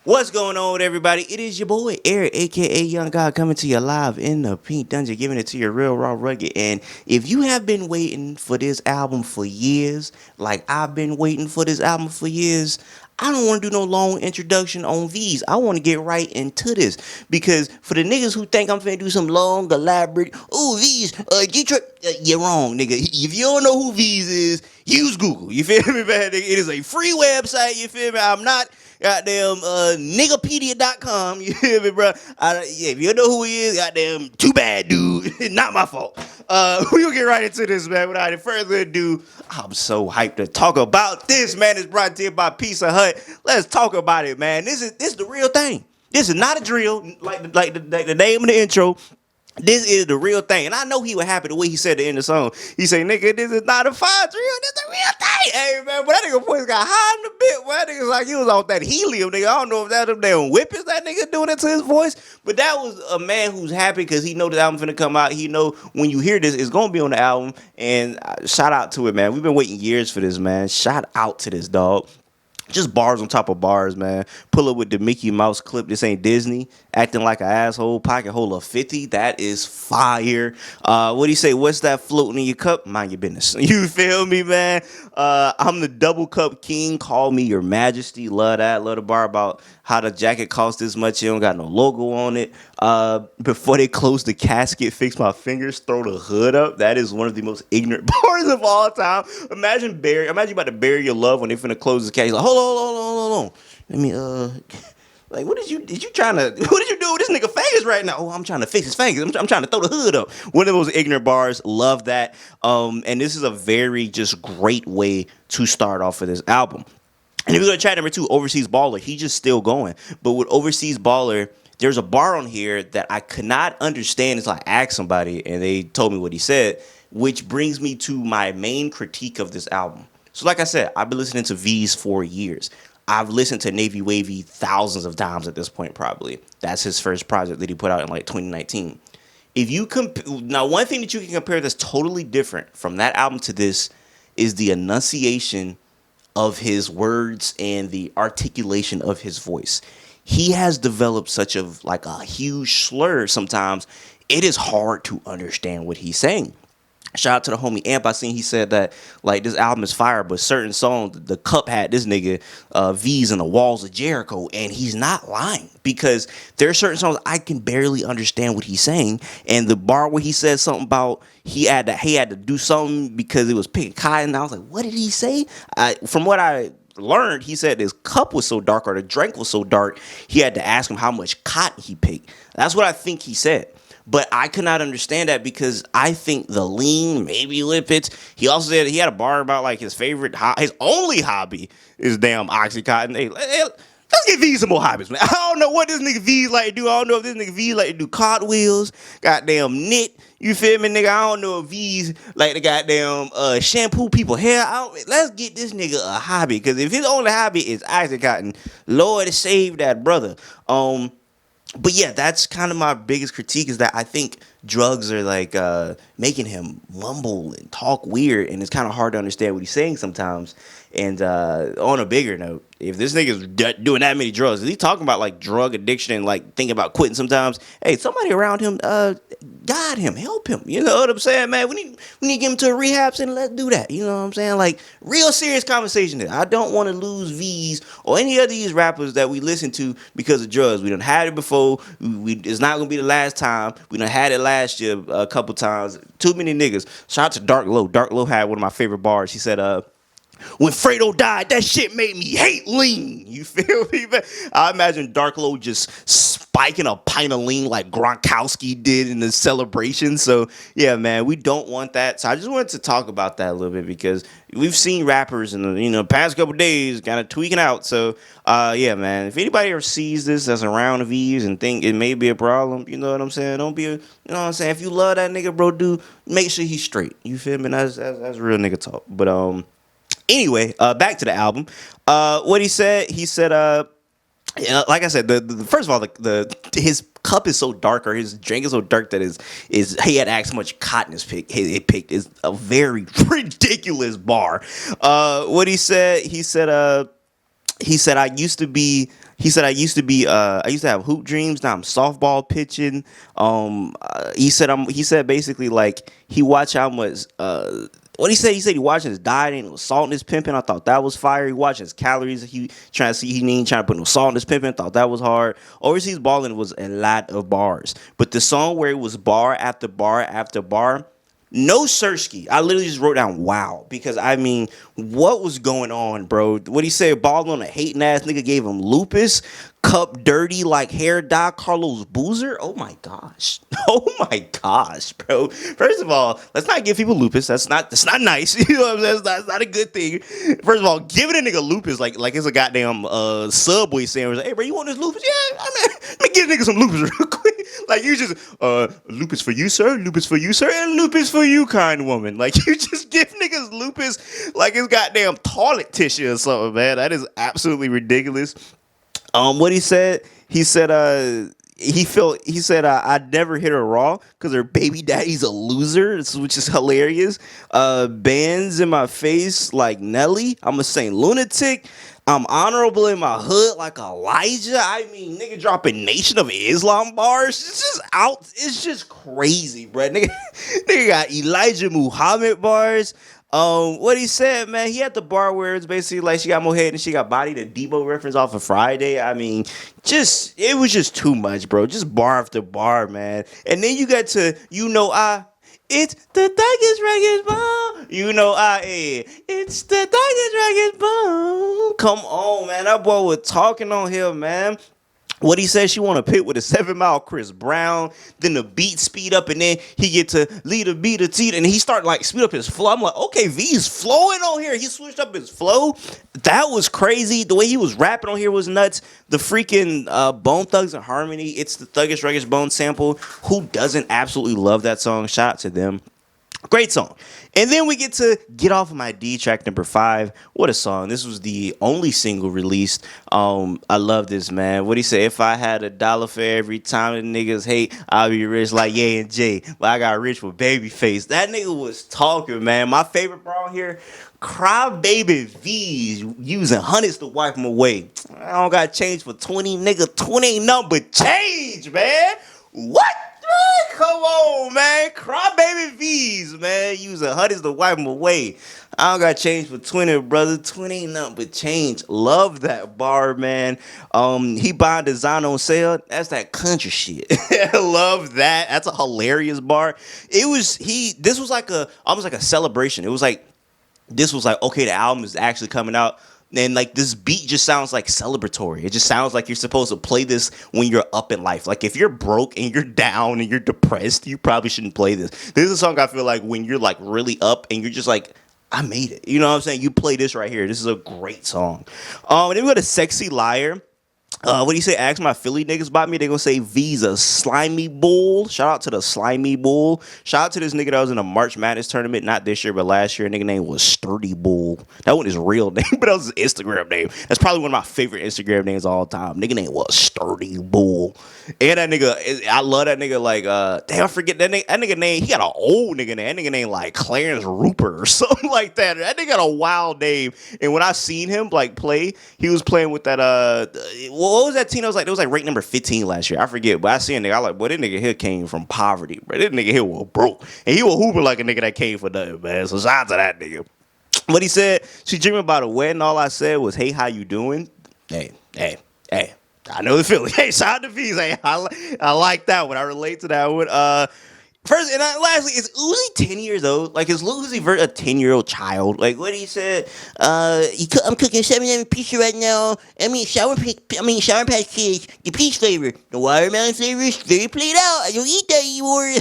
What's going on with everybody? It is your boy Eric, aka Young God, coming to you live in the Pink Dungeon, giving it to you real raw rugged. And if you have been waiting for this album for years, like I've been waiting for this album for years, I don't want to do no long introduction on Veeze. I want to get right into this because for the niggas who think I'm finna do some long, elaborate, ooh Veeze, you're wrong, nigga. If you don't know who Veeze is, use Google. You feel me, man? It is a free website. You feel me? I'm not goddamn niggapedia.com. You hear me, bro? Yeah, if you know who he is, goddamn too bad, dude. Not my fault. We gonna get right into this, man. Without any further ado, I'm so hyped to talk about this, man. It's brought to you by Pizza Hut. Let's talk about it, man. This is the real thing. This is not a drill, like the name of the intro. This is the real thing. And I know he was happy the way he said it in the song. He say, nigga, this is not a fire drill. This is the real thing. Hey, man, but that nigga voice got high in the bit. Well, that nigga's like he was off that helium, nigga. I don't know if that them damn whippers that nigga doing it to his voice. But that was a man who's happy because he know the album finna come out. He know when you hear this, it's going to be on the album. And shout out to it, man. We've been waiting years for this, man. Shout out to this, dog. Just bars on top of bars, man. Pull up with the Mickey Mouse clip. This ain't Disney. Acting like an asshole. Pocket hole of 50. That is fire. What do you say? What's that floating in your cup? Mind your business. You feel me, man? I'm the double cup king. Call me your majesty. Love that. Love the bar about how the jacket costs this much. You don't got no logo on it. Before they close the casket, fix my fingers, throw the hood up. That is one of the most ignorant bars of all time. Imagine you about to bury your love when they finna close the casket. Like, hold on. Let me, like, what did you do with this nigga fingers right now? Oh, I'm trying to fix his fingers. I'm trying to throw the hood up. One of those ignorant bars. Love that. And this is a very just great way to start off of this album. And if we go to track number 2, Overseas Baller, he's just still going. But with Overseas Baller, there's a bar on here that I could not understand until I asked somebody and they told me what he said, which brings me to my main critique of this album. So like I said, I've been listening to Veeze for years. I've listened to Navy Wavy thousands of times at this point, probably. That's his first project that he put out in like 2019. If you now, one thing that you can compare that's totally different from that album to this is the enunciation of his words and the articulation of his voice. He has developed such a huge slur sometimes. It is hard to understand what he's saying. Shout out to the homie Amp. I seen he said that like this album is fire, but certain songs, the cup had this nigga Veeze in the walls of Jericho, and he's not lying because there are certain songs I can barely understand what he's saying. And the bar where he said something about he had to do something because it was picking cotton, I was like, what did he say? From what I learned, he said his cup was so dark or the drink was so dark, he had to ask him how much cotton he picked. That's what I think he said. But I could not understand that because I think the lean, maybe lipids. He also said he had a bar about like his only hobby is damn Oxycontin. Hey, let's get Veeze some more hobbies, man. I don't know what this nigga Veeze like to do. I don't know if this nigga Veeze like to do cartwheels, goddamn knit. You feel me, nigga? I don't know if Veeze like to goddamn shampoo people hair. Let's get this nigga a hobby because if his only hobby is Oxycontin, Lord save that brother. But yeah, that's kind of my biggest critique is that I think drugs are like making him mumble and talk weird, and it's kind of hard to understand what he's saying sometimes. And on a bigger note, if this nigga's doing that many drugs, is he talking about like drug addiction and like thinking about quitting sometimes? Hey, somebody around him, guide him, help him. You know what I'm saying, man? We need to get him to a rehab center. Let's do that. You know what I'm saying? Like real serious conversation. I don't want to lose Veeze or any of these rappers that we listen to because of drugs. We done had it before. It's not gonna be the last time. We done had it last year a couple times. Too many niggas. Shout out to Dark Low. Dark Low had one of my favorite bars. He said, when Fredo died, that shit made me hate lean. You feel me, man? I imagine Dark Low just spiking a pint of lean like Gronkowski did in the celebration. So, yeah, man, we don't want that. So I just wanted to talk about that a little bit because we've seen rappers in the past couple days kind of tweaking out. So, yeah, man, if anybody ever sees this that's around Veeze and think it may be a problem, you know what I'm saying? Don't be you know what I'm saying? If you love that nigga, bro, dude, make sure he's straight. You feel me? That's real nigga talk. But, anyway, back to the album. What he said, like I said, the first of all, his cup is so dark or his drink is so dark that he had asked how much cotton it picked is a very ridiculous bar. What he said, I used to be He said I used to have hoop dreams. Now I'm softball pitching. He said basically like he watched how much what he said. He said he watching his diet and was salt in his pimping. I thought that was fire. He watching his calories. He trying to see he ain't trying to put no salt in his pimping. Thought that was hard. Overseas balling was a lot of bars, but the song where it was bar after bar after bar. No Sirski. I literally just wrote down wow because I mean, what was going on, bro? What he said, ball on a hating ass nigga gave him lupus, cup dirty like hair dye, Carlos Boozer. Oh my gosh, oh my gosh, bro. First of all, let's not give people lupus. That's not nice. You know what I'm saying? That's not a good thing. First of all, giving a nigga lupus like it's a goddamn Subway sandwich. Like, hey, bro, you want this lupus? Yeah, let me give a nigga some lupus real quick. Like you just lupus for you, sir. Lupus for you, sir, and lupus for you, kind woman. Like you just give niggas lupus like it's goddamn toilet tissue or something, man. That is absolutely ridiculous. What he said, he said, I never hit her raw because her baby daddy's a loser, which is hilarious. Bands in my face like Nelly. I'm a Saint lunatic. I'm honorable in my hood like Elijah. I mean, nigga dropping Nation of Islam bars. It's just out. It's just crazy, bro. Nigga got Elijah Muhammad bars. What he said, man, he had the bar where it's basically like she got more head and she got body. The Debo reference off of Friday. I mean, it was just too much, bro. Just bar after bar, man. And then you got to, it's the Thuggish Records Bone. It's the Thuggish Records Bone. Come on, man. That boy was talking on here, man. What he said, she want to pit with a 7 Mile Chris Brown. Then the beat speed up, and then he get to lead a beat a teat, and he start like speed up his flow. I'm like, okay, Veeze flowing on here. He switched up his flow. That was crazy. The way he was rapping on here was nuts. The freaking Bone Thugs and Harmony. It's the Thuggish Records Bone sample. Who doesn't absolutely love that song? Shout out to them. Great song. And then we get to Get Off of My D, track number 5. What a song. This was the only single released. I love this, man. What he say? If I had $1 for every time the niggas hate, I'll be rich like Ye and Jay. But I got rich with Babyface. That nigga was talking, man. My favorite bro here, Cry Baby Veeze using hundreds to wipe him away. I don't got change for 20, nigga. 20 ain't nothing but change, man. What? Come on, man. Crybaby Veeze, man. Using hundreds to wipe them away. I don't got change for 20, brother. 20 ain't nothing but change. Love that bar, man. He buying design on sale. That's that country shit. Love that. That's a hilarious bar. This was like almost like a celebration. This was like, okay, the album is actually coming out. And like this beat just sounds like celebratory. It just sounds like you're supposed to play this when you're up in life. Like if you're broke and you're down and you're depressed, you probably shouldn't play this. This is a song I feel like when you're like really up and you're just like, I made it. You know what I'm saying? You play this right here. This is a great song. And then we got a Sexy Liar. What do you say? Ask my Philly niggas about me. They gonna say Visa slimy bull. Shout out to the slimy bull. Shout out to this nigga that was in a March Madness tournament, not this year but last year. Nigga name was Sturdy Bull. That wasn't his real name, but that was his Instagram name. That's probably one of my favorite Instagram names of all time. Nigga name was Sturdy Bull. And that nigga, I love that nigga. Like, damn, I forget that nigga. That nigga name. He got an old nigga name. That nigga name like Clarence Rupert or something like that. That nigga got a wild name. And when I seen him like play, he was playing with that what was that team? It was like ranked number 15 last year. I forget, but I seen a nigga. I like, boy, this nigga here came from poverty, bro. This nigga here was broke, and he was hooping like a nigga that came for nothing, man. So shout out to that nigga. What he said, she dreaming about a wedding. All I said was, "Hey, how you doing?" Hey. I know the feeling. Hey, shout out to Veeze. Hey, I like that one. I relate to that one. First and lastly, is Uzi 10 years old? Like, is Lil Uzi Vert a 10-year-old child? Like, what he said? I'm cooking 7 pizza right now. Sour Patch Kids, the peach flavor, the watermelon flavor is very played out. I don't eat that anymore.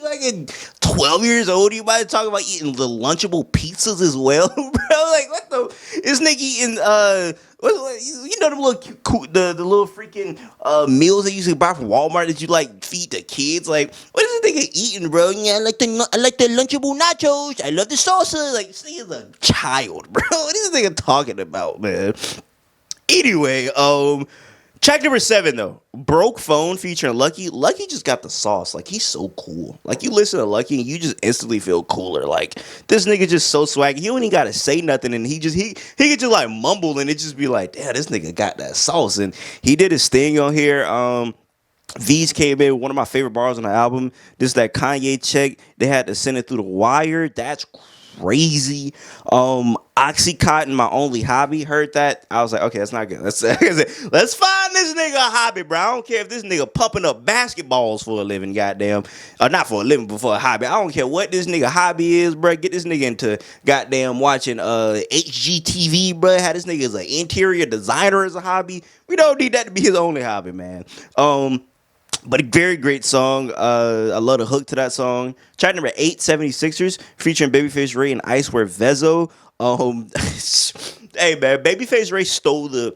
Like a 12 years old, you might talk about eating the Lunchable pizzas as well, bro. Like, what the? This nigga eating the little freaking meals that you used to buy from Walmart that you like feed the kids. Like, what is this nigga eating, bro? Yeah, I like the Lunchable nachos. I love the salsa. Like, this nigga's a child, bro. What is this nigga talking about, man? Anyway, Track number 7 though, Broke Phone featuring Lucky. Lucky just got the sauce. Like he's so cool. Like you listen to Lucky and you just instantly feel cooler. Like this nigga just so swaggy. He don't even gotta say nothing, and he could just like mumble and it just be like, damn, this nigga got that sauce. And he did his thing on here. Veeze came in with one of my favorite bars on the album. This that Kanye check. They had to send it through the wire. That's crazy. Oxycontin, my only hobby. Heard that. I was like, okay, that's not good. Let's find this nigga a hobby, bro. I don't care if this nigga pumping up basketballs for a living, goddamn. Or not for a living, but for a hobby. I don't care what this nigga hobby is, bro. Get this nigga into goddamn watching HGTV, bro. Had this nigga as an interior designer as a hobby. We don't need that to be his only hobby, man. But a very great song. I love the hook to that song. Track number 8, 76ers, featuring Babyface Ray and Icewear Vezo. Hey man, Babyface Ray stole the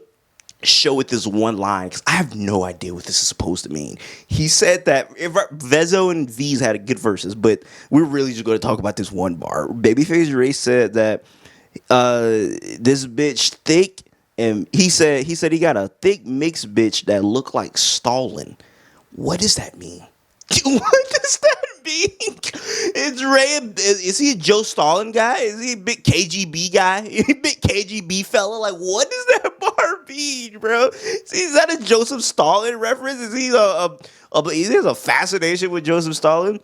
show with this one line because I have no idea what this is supposed to mean. He said that Vezo and Veeze had good verses, but we're really just going to talk about this one bar. Babyface Ray said that this bitch thick, and he said he got a thick mixed bitch that looked like Stalin. What does that mean? What does that mean? Is Ray? Is he a Joe Stalin guy? Is he a big KGB guy? Is he a big KGB fella? Like, what does that bar mean, bro? Is that a Joseph Stalin reference? Is he is there a fascination with Joseph Stalin?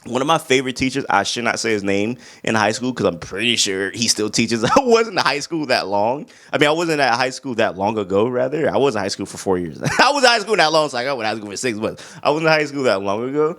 One of my favorite teachers, I should not say his name, in high school because I'm pretty sure he still teaches. I wasn't in high school that long. I mean, I wasn't at high school that long ago, rather. I was in high school for 4 years. I was in high school that long, so I went to high school for 6 months. I was in high school that long ago.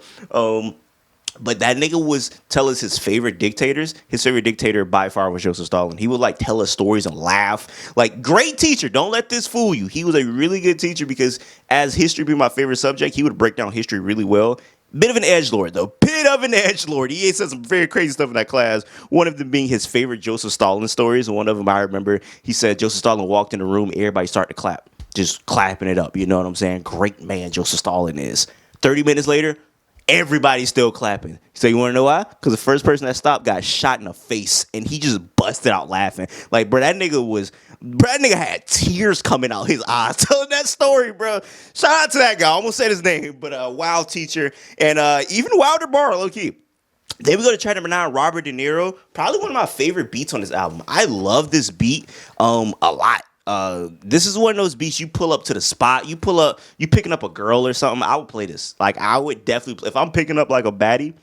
But that nigga was tell us his favorite dictators. His favorite dictator by far was Joseph Stalin. He would like tell us stories and laugh. Like, great teacher. Don't let this fool you. He was a really good teacher because as history being my favorite subject, he would break down history really well. Bit of an edgelord, though. Bit of an edgelord. He said some very crazy stuff in that class. One of them being his favorite Joseph Stalin stories. And one of them I remember, he said Joseph Stalin walked in the room, everybody started to clap. Just clapping it up. You know what I'm saying? Great man Joseph Stalin is. 30 minutes later, everybody's still clapping. So you want to know why? Because the first person that stopped got shot in the face. And he just busted out laughing. Like, bro, that nigga had tears coming out his eyes telling that story, bro. Shout out to that guy. I almost said his name, but wild teacher. And even wilder bar, low key. Then we go to track number 9, Robert De Niro. Probably one of my favorite beats on this album. I love this beat a lot. This is one of those beats you pull up to the spot. You picking up a girl or something. I would play this. Like, I would definitely play. If I'm picking up like a baddie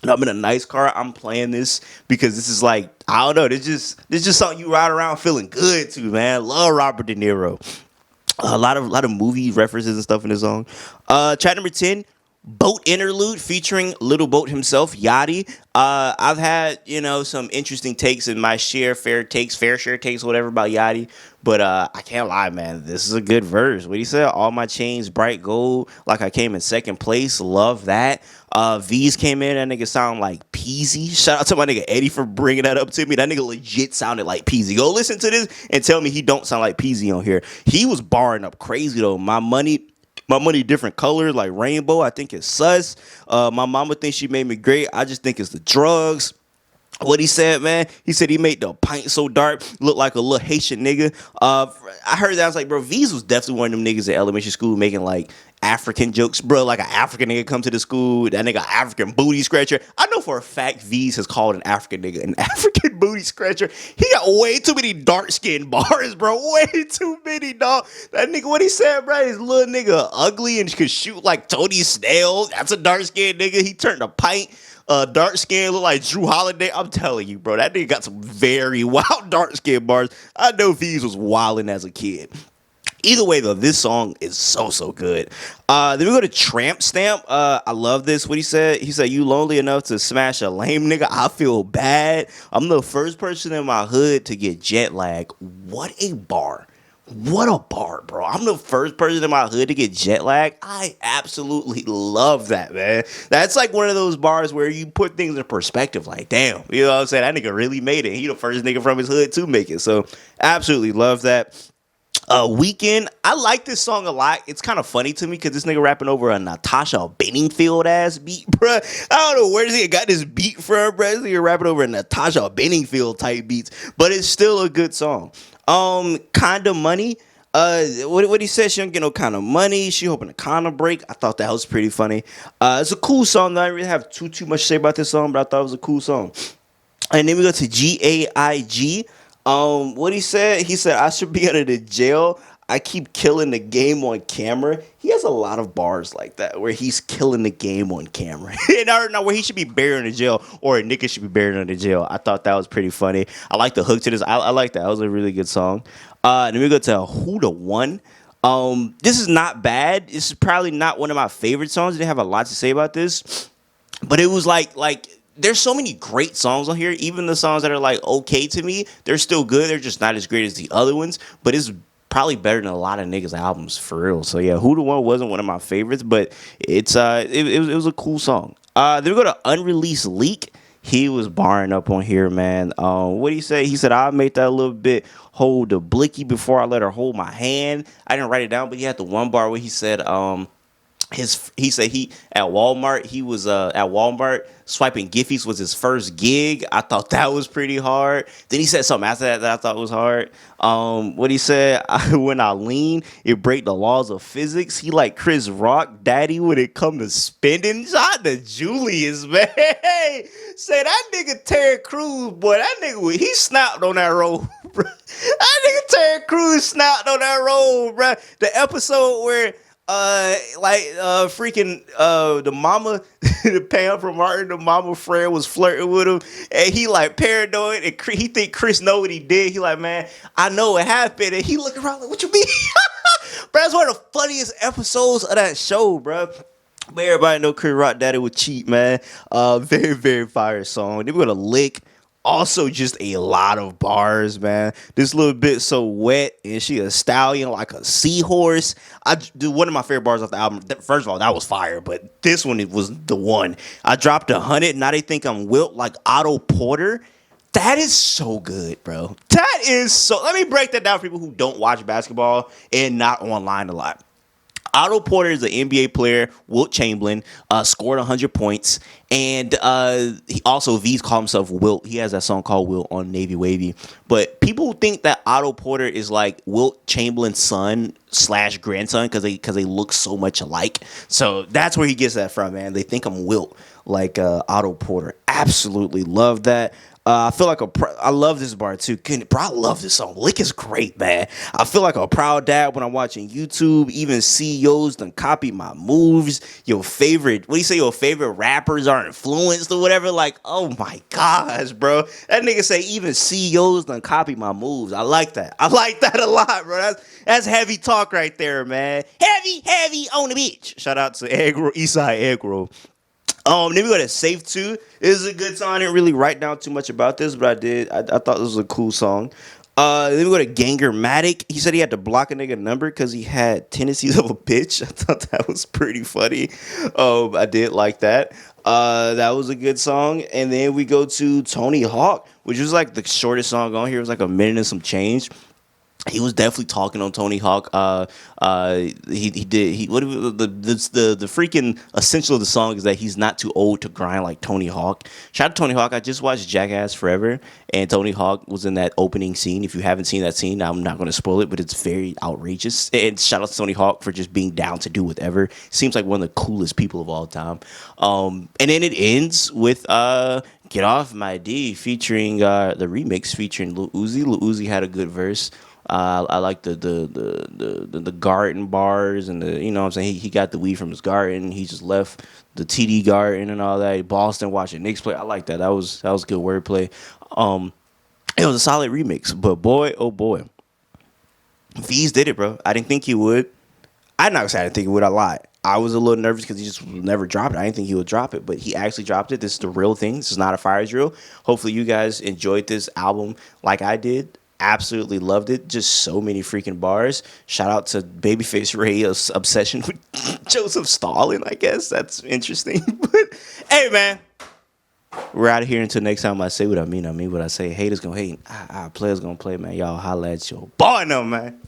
and I'm in a nice car, I'm playing this because this is like, I don't know. This just something you ride around feeling good to, man. Love Robert De Niro. A lot of movie references and stuff in this song. Track number 10, Boat Interlude featuring Little Boat himself, Yachty. I've had, some interesting takes in my fair share takes, whatever, about Yachty. But I can't lie, man. This is a good verse. What he said, all my chains bright gold, like I came in second place. Love that. Veeze came in. That nigga sound like Peasy. Shout out to my nigga Eddie for bringing that up to me. That nigga legit sounded like Peasy. Go listen to this and tell me he don't sound like Peasy on here. He was barring up crazy, though. My money different colors, like rainbow. I think it's sus. My mama thinks she made me great. I just think it's the drugs. What he said, man, he said he made the pint so dark, look like a little Haitian nigga. I heard that. I was like, bro, Veeze was definitely one of them niggas at elementary school making like African jokes, bro. Like an African nigga come to the school, that nigga African booty scratcher. I know for a fact Veeze has called an African nigga an African booty scratcher. He got way too many dark skinned bars, bro. Way too many, dog. That nigga, what he said, bro, his little nigga ugly and could shoot like Tony Snell. That's a dark skinned nigga. He turned a pint. Dark skin, look like Drew Holiday. I'm telling you, bro, that nigga got some very wild dark skin bars. I know Veeze was wilding as a kid. Either way, though, this song is so good. Then we go to Tramp Stamp. I love this. What he said? He said, you lonely enough to smash a lame nigga? I feel bad. I'm the first person in my hood to get jet lag. What a bar. What a bar, bro. I'm the first person in my hood to get jet lag. I absolutely love that, man. That's like one of those bars where you put things in perspective. Like, damn, you know what I'm saying? That nigga really made it. He the first nigga from his hood to make it. So, absolutely love that. Weekend, I like this song a lot. It's kind of funny to me because this nigga rapping over a Natasha Bedingfield ass beat, bruh. I don't know where this nigga got this beat from, bruh. This nigga rapping over a Natasha Bedingfield type beats, but it's still a good song. Kinda Money. What he said, she don't get no kind of money. She hoping to condom break. I thought that was pretty funny. It's a cool song. I don't really have too much to say about this song, but I thought it was a cool song. And then we go to GAIG. What he said I should be under the jail. I keep killing the game on camera. He has a lot of bars like that where he's killing the game on camera. No, where he should be buried in the jail or a nigga should be buried in the jail. I thought that was pretty funny. I like the hook to this. I like that. That was a really good song. Then we go to Who the One. This is not bad. This is probably not one of my favorite songs. I didn't have a lot to say about this, but it was like there's so many great songs on here. Even the songs that are like okay to me, they're still good. They're just not as great as the other ones. But it's probably better than a lot of niggas' albums for real. So yeah, Who the One wasn't one of my favorites, but it was a cool song. Then we go to Unreleased Leak. He was barring up on here, man. What did he say? He said, I'll make that a little bit hold the blicky before I let her hold my hand. I didn't write it down, but he had the one bar where he said, he said he at Walmart, he was at Walmart swiping Giphies was his first gig. I thought that was pretty hard. Then he said something after that I thought was hard. What he said, when I lean, it break the laws of physics. He like Chris Rock, daddy, when it come to spending. Shout out to Julius, man. Hey, say that nigga Terry Crews, boy, that nigga, he snapped on that road, bro. That nigga Terry Crews snapped on that road, bro. The episode where freaking the mama, the Pam from Martin, the mama friend was flirting with him, and he like paranoid, and he think Chris know what he did. He like, man, I know what happened, and he look around like, what you mean? Bro, that's one of the funniest episodes of that show, bro. But everybody know Chris Rock daddy would cheat, man. Very, very fire song. Then we're gonna lick. Also, just a lot of bars, man. This little bit so wet, and she a stallion like a seahorse. I do one of my favorite bars off the album. First of all, that was fire, but this one it was the one. I dropped 100. Now they think I'm wilt like Otto Porter. That is so good, bro. That is so. Let me break that down for people who don't watch basketball and not online a lot. Otto Porter is an NBA player. Wilt Chamberlain scored 100 points. And he also, Veeze called himself Wilt. He has that song called Wilt on Navy Wavy. But people think that Otto Porter is like Wilt Chamberlain's son / grandson because they look so much alike. So that's where he gets that from, man. They think I'm Wilt, like Otto Porter. Absolutely love that. I feel like I love this bar too. Bro, I love this song. Lick is great, man. I feel like a proud dad when I'm watching YouTube. Even CEOs done copy my moves. Your favorite rappers are influenced or whatever. Like, oh my gosh, bro. That nigga say even CEOs done copy my moves. I like that. I like that a lot, bro. That's heavy talk right there, man. Heavy on the beach. Shout out to Eastside Egg Roll. Then we go to Safe 2. This is a good song. I didn't really write down too much about this, but I did. I thought this was a cool song. Then we go to Gangermatic. He said he had to block a nigga number because he had tendencies of a bitch. I thought that was pretty funny. I did like that. That was a good song. And then we go to Tony Hawk, which was like the shortest song on here. It was like a minute and some change. He was definitely talking on Tony Hawk. The freaking essential of the song is that he's not too old to grind like Tony Hawk. Shout out to Tony Hawk. I just watched Jackass Forever, and Tony Hawk was in that opening scene. If you haven't seen that scene, I'm not going to spoil it, but it's very outrageous. And shout out to Tony Hawk for just being down to do whatever. Seems like one of the coolest people of all time. And then it ends with "Get Off My D" featuring the remix featuring Lil Uzi. Lil Uzi had a good verse. I like the garden bars and the, you know what I'm saying, he got the weed from his garden. He just left the TD garden and all that. Boston watching Knicks play. I like that. That was good wordplay. It was a solid remix, but boy, oh boy, Veeze did it, bro. I didn't think he would. I'm not saying I didn't think he would. I lied. I was a little nervous because he just never dropped it. I didn't think he would drop it, but he actually dropped it. This is the real thing. This is not a fire drill. Hopefully you guys enjoyed this album like I did. Absolutely loved it. Just so many freaking bars. Shout out to Babyface Ray's obsession with Joseph Stalin. I guess that's interesting. But hey, man, we're out of here until next time. I say what I mean. I mean what I say. Haters gonna hate. Players gonna play, man. Y'all holla at your boy, no, man.